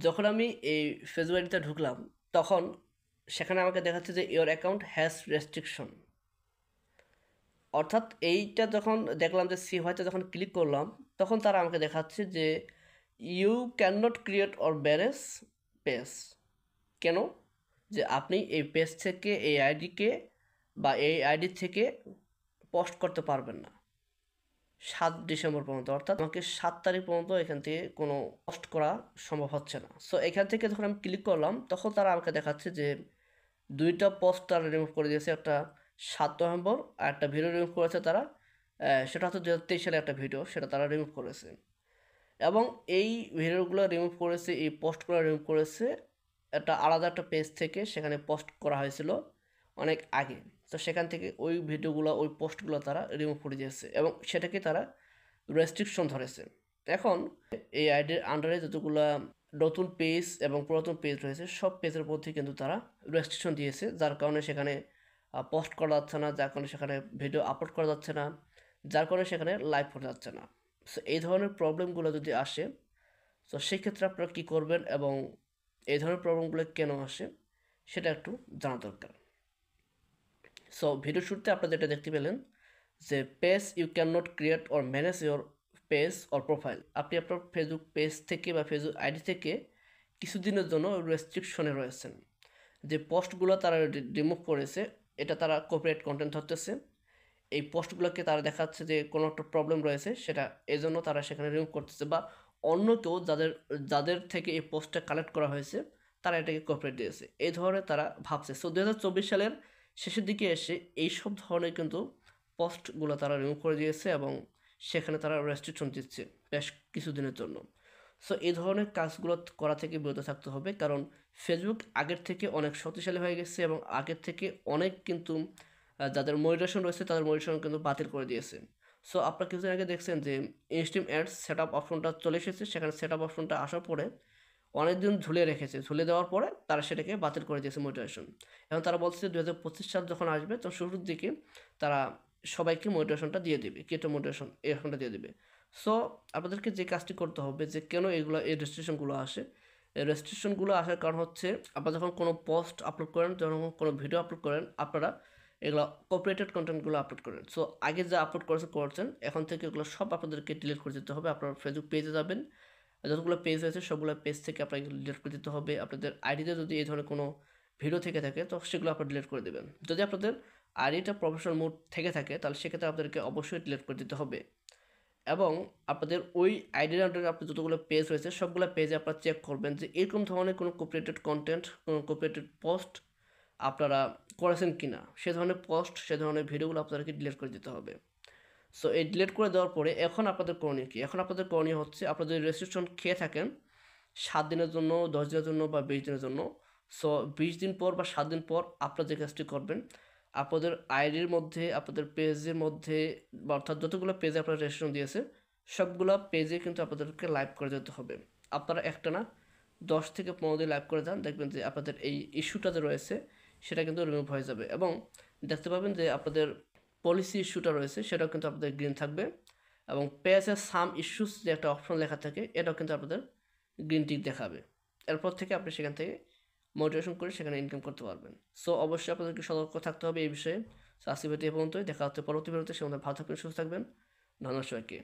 যখন আমি এই ফেসবুক আইডিতে ঢুকলাম তখন সেখানে আমাকে দেখাচ্ছে যে ইওর অ্যাকাউন্ট হ্যাজ রেস্ট্রিকশন। অর্থাৎ এইটা যখন দেখলাম যে সি হোয়াইটে যখন ক্লিক করলাম তখন তারা আমাকে দেখাচ্ছে যে you can not create or bares page. কেন? যে আপনি এই পেজ থেকে এই আইডিকে বা এই আইডি থেকে পোস্ট করতে পারবেন না 7 ডিসেম্বর পর্যন্ত, অর্থাৎ আমাকে 7 তারিখ পর্যন্ত এখান থেকে কোনো পোস্ট করা সম্ভব হচ্ছে না। সো এখান থেকে যখন আমি ক্লিক করলাম তখন তারা আমাকে দেখাচ্ছে যে দুইটা পোস্ট তারা রিমুভ করে দিয়েছে, একটা 7 নভেম্বর আর একটা ভিডিও রিমুভ করেছে তারা। সেটা হচ্ছে 2023 সালে একটা ভিডিও, সেটা তারা রিমুভ করেছে। এবং এই ভিডিওগুলো রিমুভ করেছে, এই পোস্টগুলো রিমুভ করেছে একটা আলাদা একটা পেজ থেকে, সেখানে পোস্ট করা হয়েছিল অনেক আগে। তো সেখান থেকে ওই ভিডিওগুলো ওই পোস্টগুলো তারা রিমুভ করে দিয়েছে এবং সেটাকে তারা রেস্ট্রিকশন ধরেছে। এখন এই আইডির আন্ডারে যতগুলো নতুন পেজ এবং পুরাতন পেজ রয়েছে সব পেজের মধ্যে কিন্তু তারা রেস্ট্রিকশন দিয়েছে, যার কারণে সেখানে পোস্ট করা যাচ্ছে না, যার কারণে সেখানে ভিডিও আপলোড করা যাচ্ছে না, যার কারণে সেখানে লাইভ করা যাচ্ছে না। সো এই ধরনের প্রবলেমগুলো যদি আসে তো সেক্ষেত্রে আপনারা কী করবেন এবং এই ধরনের প্রবলেমগুলো কেন আসে সেটা একটু জানা দরকার। সো ভিডিও শুরুতে আপনারা যেটা দেখতে পেলেন যে page you can not create or manage your page or profile. আপনি আপনার ফেসবুক পেজ থেকে বা ফেসবুক আইডি থেকে কিছুদিনের জন্য রেস্ট্রিকশনে রয়েছেন। যে পোস্টগুলো তারা রিমুভ করেছে এটা তারা কপিরাইট কন্টেন্ট ধরতেছে। এই পোস্টগুলোকে তারা দেখাচ্ছে যে কোনো একটা প্রবলেম রয়েছে, সেটা এজন্য তারা সেখানে রিমুভ করতেছে, বা অন্য কেউ যাদের যাদের থেকে এই পোস্টটা কালেক্ট করা হয়েছে তারা এটাকে কপিরাইট দিয়েছে এই ধরনের তারা ভাবছে। সো 2024 সালের শেষের দিকে এসে এইসব ধরনের কিন্তু পোস্টগুলো তারা রিমুভ করে দিয়েছে এবং সেখানে তারা রেস্ট্রিকশন দিচ্ছে বেশ কিছুদিনের জন্য। সো এই ধরনের কাজগুলো করা থেকে বিরত থাকতে হবে, কারণ ফেসবুক আগের থেকে অনেক শক্তিশালী হয়ে গেছে এবং আগের থেকে অনেক কিন্তু যাদের মনিটাইজেশন রয়েছে তাদের মনিটাইজেশন কিন্তু বাতিল করে দিয়েছে। সো আপনারা কিছুদিন আগে দেখছেন যে ইনস্ট্রিম অ্যাডস সেট আপ অপশনটা চলে এসেছে, সেখানে সেট আপ অপশনটা আসার পরে অনেকদিন ঝুলিয়ে রেখেছে, ঝুলিয়ে দেওয়ার পরে তারা সেটাকে বাতিল করে দিয়েছে মনিটাইজেশন। এখন তারা বলছে 2025 সাল যখন আসবে তখন শুরুর দিকে তারা সবাইকে মোটিভেশনটা দিয়ে দেবে, কেটো মোটিভেশন এই অপশনটা দিয়ে দেবে। সো আপনাদেরকে যে কাজটি করতে হবে যে কেন এগুলো এই রেস্ট্রিকশনগুলো আসে, এই রেস্ট্রিকশনগুলো আসার কারণ হচ্ছে আপনারা যখন কোনো পোস্ট আপলোড করেন, যখন কোনো ভিডিও আপলোড করেন, আপনারা এগুলো কপিরাইটেড কন্টেন্টগুলো আপলোড করেন। সো আগে যা আপলোড করছেন এখন থেকে এগুলো সব আপনাদেরকে ডিলিট করে দিতে হবে। আপনার ফেসবুক পেজে যাবেন, যতগুলো পেজ আছে সবগুলো পেজ থেকে আপনাকে ডিলিট করে দিতে হবে। আপনাদের আইডিতে যদি এই ধরনের কোনো ভিডিও থেকে থাকে তো সেগুলো আপনারা ডিলিট করে দেবেন। যদি আপনাদের আইডিটা প্রফেশনাল মোড থেকে থাকে তাহলে সেক্ষেত্রে আপনাদেরকে অবশ্যই ডিলিট করে দিতে হবে। এবং আপনাদের ওই আইডির আন্ডারে আপনার যতগুলো পেজ রয়েছে সবগুলো পেজে আপনারা চেক করবেন যে এরকম ধরনের কোনো কপিরাইটেড কন্টেন্ট, কোনো কপিরাইটেড পোস্ট আপনারা করেছেন কি না। সে ধরনের পোস্ট, সে ধরনের ভিডিওগুলো আপনাদেরকে ডিলিট করে দিতে হবে। সো এই ডিলিট করে দেওয়ার পরে এখন আপনাদের করণীয় কী? এখন আপনাদের করণীয় হচ্ছে আপনারা যদি রেস্ট্রিকশন খেয়ে থাকেন 7 দিনের জন্য, 10 দিনের জন্য বা 20 দিনের জন্য, সো 20 দিন পর বা 7 দিন পর আপনারা যে কাজটি করবেন আপনাদের আইডির মধ্যে, আপনাদের পেজের মধ্যে, বা অর্থাৎ যতগুলো পেজে আপনারা রেজিস্ট্রেশন দিয়েছে সবগুলো পেজে কিন্তু আপনাদেরকে লাইভ করে যেতে হবে। আপনারা একটা না 10 থেকে 15 দিন লাইভ করে যান, দেখবেন যে আপনাদের এই ইস্যুটা যে রয়েছে সেটা কিন্তু রিমুভ হয়ে যাবে এবং দেখতে পাবেন যে আপনাদের পলিসি ইস্যুটা রয়েছে সেটাও কিন্তু আপনাদের গ্রিন থাকবে এবং পেজের সাম ইস্যুস যে একটা অপশন লেখা থাকে এটাও কিন্তু আপনাদের গ্রিন টিক দেখাবে। এরপর থেকে আপনি সেখান থেকে মোটিভেশন করে সেখানে ইনকাম করতে পারবেন। সো অবশ্যই আপনাদেরকে সতর্ক থাকতে হবে এই বিষয়ে। সো আজকে ভিডিও এই পর্যন্তই, দেখা হচ্ছে পরবর্তী ভিডিওতে। সে ভালো থাকবেন, সুস্থ থাকবেন। ধন্যবাদ সবাইকে।